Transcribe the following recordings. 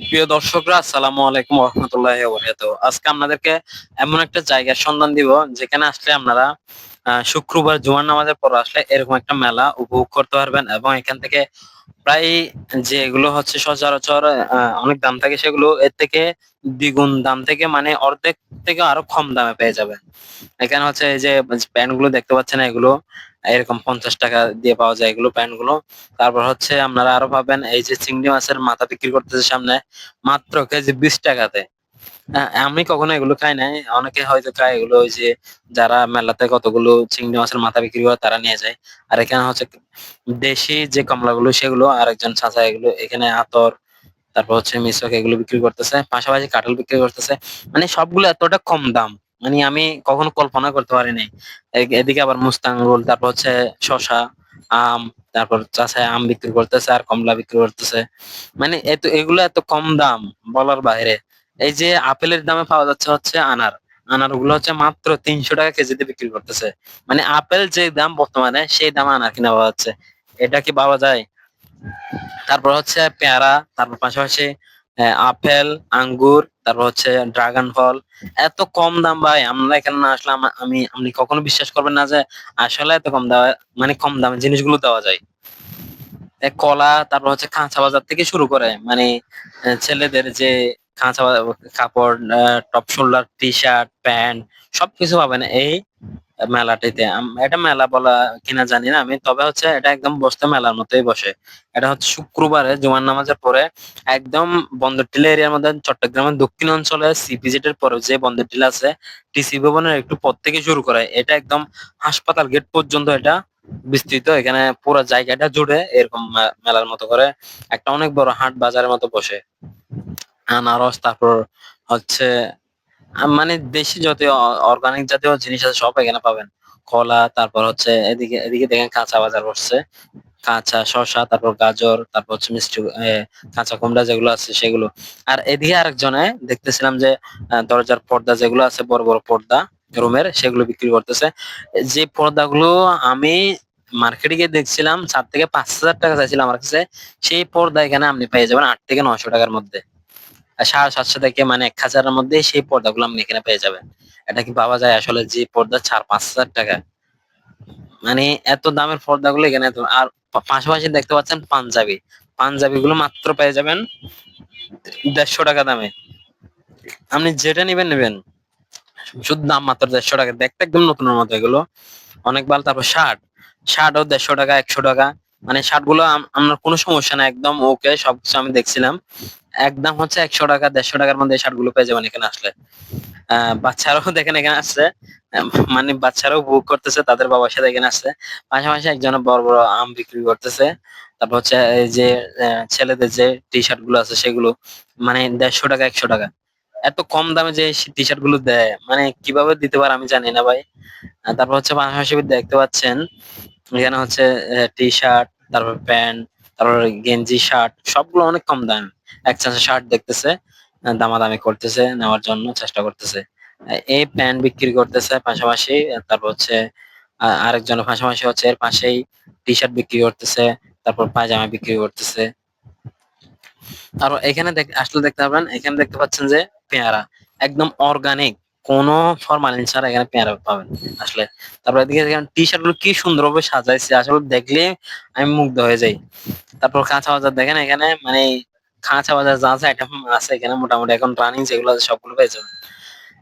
প্রিয় দর্শকরা, আসসালামু আলাইকুম রহমতুল্লাহি ওয়া বারাকাতুহু। আজকে আপনাদেরকে এমন একটা জায়গার সন্ধান দিব যেখানে আসলে আপনারা শুক্রবার জুমার নামাজের পর আসলে এরকম একটা মেলা উপভোগ করতে পারবেন এবং এখান থেকে প্রায় যেগুলো হচ্ছে সচরাচর অনেক দাম থাকে সেগুলো এর থেকে দ্বিগুণ দাম থেকে মানে অর্ধেক থেকে আরো কম দামে পেয়ে যাবেন। এখানে হচ্ছে এই যে প্যান্ট গুলো দেখতে পাচ্ছেন, এগুলো এরকম 50 টাকা দিয়ে পাওয়া যায় এগুলো প্যান্ট গুলো। তারপর হচ্ছে আপনারা আরো পাবেন এই যে চিংড়ি মাছের মাথা বিক্রি করতেছে সামনে, মাত্র কেজি 20 টাকাতে। আমি কখনো এগুলো খাই নাই, অনেকে হয়তো খায় এগুলো, ওই যে যারা মেলাতে কতগুলো চিংড়ি মাছের মাথা বিক্রি করে তারা নিয়ে যায়। আর এখানে হচ্ছে দেশি যে কমলাগুলো সেগুলো আরেকজন চাচা এগুলো এখানে আতর, তারপর হচ্ছে মিশ্রক এগুলো বিক্রি করতেছে, পাশাপাশি কাঁঠাল বিক্রি করতেছে। মানে সবগুলো এতটা কম দাম, মানে আমি কখনো কল্পনা করতে পারিনি। এদিকে আবার মুস্তাঙ্গুল, তারপর হচ্ছে শসা, আম, তারপর চাষায় আম বিক্রি করতেছে আর কমলা বিক্রি করতেছে। মানে এগুলো এত কম দাম বলার বাইরে। এই যে আপেলের দামে পাওয়া যাচ্ছে হচ্ছে আনার, আনার গুলো হচ্ছে মাত্র 300 টাকা কেজিতে বিক্রি করতেছে। মানে আপেল যে দাম বর্তমানে সেই দামে আনার কিনা পাওয়া যাচ্ছে, এটা কি পাওয়া যায়? তারপর হচ্ছে পেয়ারা, তারপর পাশাপাশি আপেল, আঙ্গুর, তারপর হচ্ছে ড্রাগন ফল। এত কম দাম ভাই, আমরা এখানে না আসলে আপনি কখনো বিশ্বাস করবেন না যে আসলে এত কম দামে, মানে কম দামে জিনিসগুলো দেওয়া যায়। কলা, তারপর হচ্ছে কাঁচা বাজার থেকে শুরু করে মানে ছেলেদের যে কাপড়, top shoulder, T shirt, pant, সবকিছু পাবেন এই মেলাটিতে। এটা মেলা বলা কিনা জানি না আমি, তবে হচ্ছে এটা একদম বসতে মেলার মতোই বসে। এটা হচ্ছে শুক্রবারে জুমার নামাজের পরে একদম বন্দরটিলা এরিয়ার মধ্যে, চট্টগ্রামের দক্ষিণ অঞ্চলে সিপিজেড এর পরে যে বন্দরটিলা আছে, টিসি ভবনের একটু পর থেকে শুরু করে এটা একদম হাসপাতাল গেট পর্যন্ত এটা বিস্তৃত। এখানে পুরো জায়গাটা জুড়ে এরকম মেলার মতো করে একটা অনেক বড় হাট বাজারের মতো বসে। আনারস, তারপর হচ্ছে মানে দেশি জাতীয় অর্গানিক জাতীয় জিনিস আছে সব এখানে পাবেন। কলা, তারপর হচ্ছে এদিকে এদিকে দেখেন কাঁচা বাজার বসছে, কাঁচা শসা, তারপর গাজর, তারপর হচ্ছে মিষ্টি কাঁচা কুমড়া যেগুলো আছে সেগুলো। আর এদিকে আরেকজনে দেখতেছিলাম যে দরজার পর্দা যেগুলো আছে, বড় বড় পর্দা রুমের, সেগুলো বিক্রি করতেছে। যে পর্দাগুলো আমি মার্কেটে গিয়ে দেখছিলাম 4 থেকে 5 হাজার টাকা চাইছিলাম আমার কাছে, সেই পর্দা এখানে আপনি পেয়ে যাবেন 8 থেকে 900 টাকার মধ্যে। 750 থেকে মানে 1,000-এর মধ্যে সেই পর্দাগুলো আপনি এখানে পেয়ে যাবেন। এটা কি পাওয়া যায় আসলে, যে পর্দা 4-5 হাজার টাকা? মানে এত দামের পর্দাগুলো এখানে এত। আর পাশাপাশি দেখতে পাচ্ছেন পাঞ্জাবি, পাঞ্জাবি গুলো মাত্র পেয়ে যাবেন 150 টাকা দামে। আপনি যেটা নিবেন নেবেন, শুধু দাম মাত্র 150 টাকা, দেখতে একদম নতুনের মতো এগুলো, অনেক ভালো। তারপর শার্ট, শার্টও 150 টাকা, 100 টাকা। মানে শার্ট গুলো আমার কোনো সমস্যা না, একদম ওকে সবকিছু আমি দেখছিলাম। একদম হচ্ছে 100 টাকা, 150 টাকার মধ্যে এই শার্ট গুলো পেয়ে যাবেন এখানে আসলে। বাচ্চারাও দেখেন এখানে আসছে, মানে বাচ্চারাও উপভোগ করতেছে, তাদের বাবার সাথে এখানে আসছে। পাশাপাশি একজন বড় বড় আম বিক্রি করতেছে। তারপর হচ্ছে এই যে ছেলেদের যে টি শার্ট গুলো আছে সেগুলো মানে 150 টাকা, 100 টাকা। এত কম দামে যে টি শার্ট গুলো দেয়, মানে কিভাবে দিতে পারে আমি জানি না ভাই। তারপর হচ্ছে পাশাপাশি দেখতে পাচ্ছেন এখানে হচ্ছে টি শার্ট, তারপর প্যান্ট, তারপর গেঞ্জি, শার্ট, সবগুলো অনেক কম দাম। এক চাষে শার্ট দেখতেছে, দামাদামি করতেছে, নেওয়ার জন্য চেষ্টা করতেছে। এই প্যান্ট বিক্রি করতেছে পাশাপাশি। তারপর হচ্ছে আরেকজনের পাশাপাশি হচ্ছে এর পাশেই টি শার্ট বিক্রি করতেছে, তারপর পায়জামা বিক্রি করতেছে। আর এখানে আসলে দেখতে পাবেন, এখানে দেখতে পাচ্ছেন যে পেয়ারা একদম অর্গানিক, কোনো ফরমালিন ছাড়া এখানে পেয়ারা পাবেন আসলে। তারপর এদিকে টি শার্ট গুলো কি সুন্দরভাবে সাজাইছে, আসলে দেখলে আমি মুগ্ধ হয়ে যাই। তারপর কাঁচা বাজার দেখেন এখানে, মানে কাঁচা বাজার যা যা আইটেম আছে এখানে মোটামুটি এখন রানিং যেগুলো আছে সবগুলো পেয়ে যাবেন।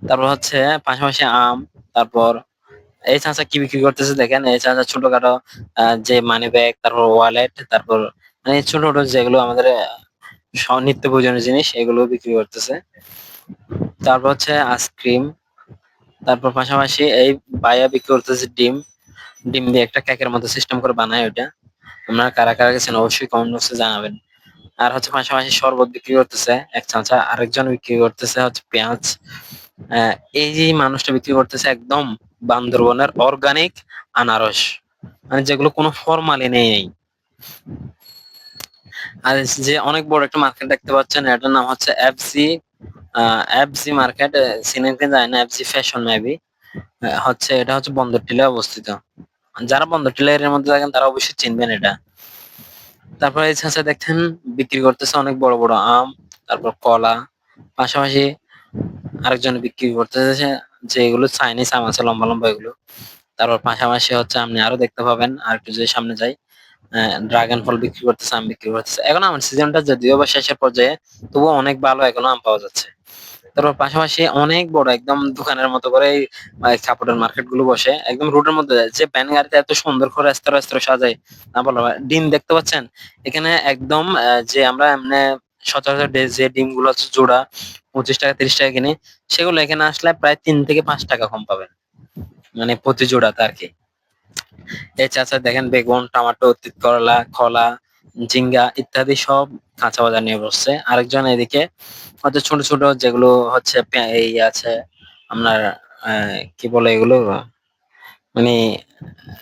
তারপর হচ্ছে পাশাপাশি আম, তারপর এই চাচা কি বিক্রি করতেছে দেখেন, এই চাচা ছোটখাটো যে মানি ব্যাগ, তারপর ওয়ালেট, তারপর মানে ছোট ছোট যেগুলো আমাদের নিত্য প্রয়োজনীয় জিনিস এগুলো বিক্রি করতেছে। তারপর হচ্ছে আইসক্রিম, তারপর পাশাপাশি এই বাইয়া বিক্রি করতেছে ডিম, ডিম দিয়ে একটা কেকের মতো সিস্টেম করে বানায় ওইটা। আপনারা কারা কারা গেছেন অবশ্যই কমেন্ট বক্সে জানাবেন। আর হচ্ছে পাশাপাশি শরবত বিক্রি করতেছে এক চাচা, আরেকজন বিক্রি করতেছে হচ্ছে পেঁয়াজ। আহ, এই যে মানুষটা বিক্রি করতেছে একদম বান্দরবনের অর্গানিক আনারস, মানে যেগুলো কোনো ফরমালি নেই। আর যে অনেক বড় একটা মার্কেট দেখতে পাচ্ছেন, এটার নাম হচ্ছে এফসি, এফসি মার্কেট। সিনেমকে যায় না, এফসি ফ্যাশন মেবি হচ্ছে, এটা হচ্ছে বন্দর টিলায় অবস্থিত। যারা বন্দর টিলা এর মধ্যে থাকেন তারা অবশ্যই চিনবেন এটা। তারপরে এই চাচা দেখছেন বিক্রি করতেছে অনেক বড় বড় আম, তারপর কলা, পাশাপাশি আরেকজন বিক্রি করতেছে যে এগুলো চাইনিজ আম আছে লম্বা লম্বা এগুলো। তারপর পাশাপাশি হচ্ছে আপনি আরো দেখতে পাবেন, আর একটু যদি সামনে যাই, ড্রাগন ফল বিক্রি করতেছে, আম বিক্রি করতেছে। এখন আমার সিজনটা যদিও বা শেষের পর্যায়ে, তবুও অনেক ভালো এখনো আম পাওয়া যাচ্ছে। তারপর পাশাপাশি অনেক বড় একদম দোকানের মতো করে এই কাপড়ের মার্কেট গুলো বসে একদম রোডের মধ্যে, যে ভ্যান গাড়িতে এত সুন্দর করে স্তর স্তর সাজায়, না বলো ভাই। ডিম দেখতে পাচ্ছেন এখানে একদম, যে আমরা এমনি সচরাচর যে ডিম গুলো হচ্ছে জোড়া 25 টাকা 30 টাকা কিনে, সেগুলো এখানে আসলে প্রায় 3 থেকে 5 টাকা কম পাবেন, মানে প্রতি জোড়াতে আর কি। এছাড়া দেখেন বেগুন, টমেটো, তিত করলা, কলা, ঝিঙ্গা ইত্যাদি সব কাঁচা বাজার নিয়ে বসছে। আরেকজন এদিকে হয়তো ছোট ছোট যেগুলো হচ্ছে এই আছে আপনার, কি বলে এগুলো, মানে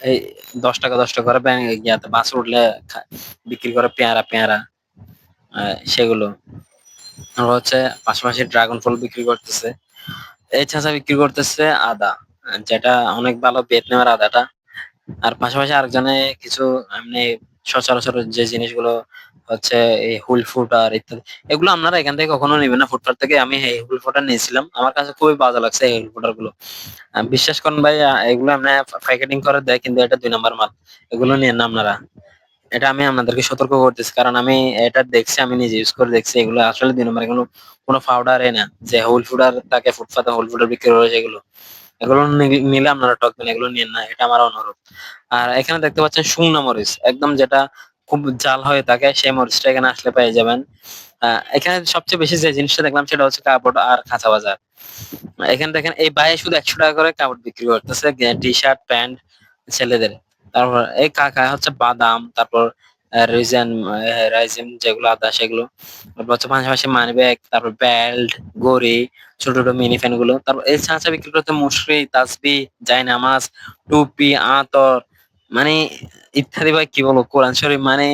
এই 10 টাকা 10 টাকা করে ইয়াতে বাস উঠলে বিক্রি করে পেয়ারা পেয়ারা, সেগুলো। আর হচ্ছে পাশাপাশি ড্রাগন ফল বিক্রি করতেছে। এই চাচা বিক্রি করতেছে আদা, যেটা অনেক ভালো ভিয়েতনামের আদাটা। আর পাশাপাশি আরেকজনে কিছু এমনি সচরাচর যে জিনিসগুলো হচ্ছে এই হুল ফুড আর ইত্যাদি, এগুলো আপনারা এখান থেকে কখনো নেবেন না। ফুটপাথ থেকে আমি এই হুল ফুডটা নিয়েছিলাম, আমার কাছে খুবই বাজে লাগছে এই হুল ফুডার গুলো। বিশ্বাস করেন ভাই, এগুলো এমনি প্যাকেটিং করে দেয়, কিন্তু এটা 2 নম্বর মাল। এগুলো নিয়ে না আপনারা। এটা আমি আপনাদেরকে সতর্ক করতেছি, কারণ আমি এটা দেখছি, আমি নিজে ইউজ করে দেখছি, এগুলো আসলে 2 নম্বর, এগুলো কোনো পাউডারই না যে হুল ফুডার তাকে ফুটপাতে হুল ফুডার বিক্রি করেছে এগুলো। এগুলো নিলে আপনারা ঠকবেন, এগুলো নিয়েন না, এটা আমার অনুরোধ। আর এখানে দেখতে পাচ্ছেন শুকনা মরিচ, একদম যেটা খুব জাল হয়ে থাকে, সেই মরিচটা এখানে আসলে পেয়ে যাবেন। এখানে সবচেয়ে বেশি যে জিনিসটা দেখলাম সেটা হচ্ছে কাপড় আর কাঁচা বাজার। এখানে দেখেন এই ভাই শুধু 100 টাকা করে কাপড় বিক্রি করতেছে, টি শার্ট প্যান্ট ছেলেদের। তারপর এই কাকা হচ্ছে বাদাম, তারপর রিজেন রাইজিন যেগুলো আদা সেগুলো, তারপর হচ্ছে পাশাপাশি মানি ব্যাগ, তারপর বেল্ট, ঘড়ি, ছোট ছোট মিনি ফ্যান গুলো। তারপর এই ছাঁচা বিক্রি করতে মুসরি, তাসবি, জায়নামাজ, টুপি, আতর, মানে ইত্যাদি। ভাই কি বলবো, কোরআন শরীফ, মানে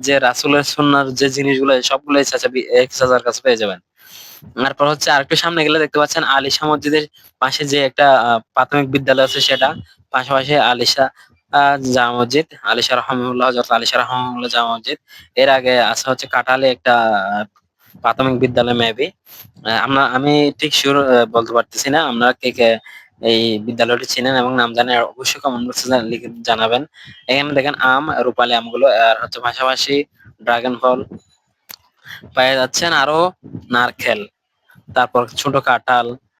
যে রাসূলের সুন্নাহর যে জিনিসগুলো সবগুলো এই চাচা এই চাচার কাছে পেয়ে যাবেন। তারপর হচ্ছে আরেকটু সামনে গেলে দেখতে পাচ্ছেন আলিশা মসজিদের পাশে যে একটা প্রাথমিক বিদ্যালয় আছে সেটা, পাশাপাশি আলিশা জামা মসজিদ, আলিশা রহমানুল্লাহ, হযরত আলিশা রহমানুল্লাহ জামা মসজিদ। এর আগে আছে হচ্ছে কাটালে একটা প্রাথমিক বিদ্যালয় মেবি। আমি ঠিক শিওর বলতে পারতেছি না। আমরা কে কে এই বিদ্যালয়টি চিনেন এবং নাম জানেন অবশ্যই কমেন্ট বক্সে লিখে জানাবেন। এখানে দেখেন আম, রূপালী আমগুলো, আর হচ্ছে পাশাপাশি ড্রাগন ফল পেয়ে যাচ্ছেন, আরো নারকেল, তারপর ছোট কাঁঠাল,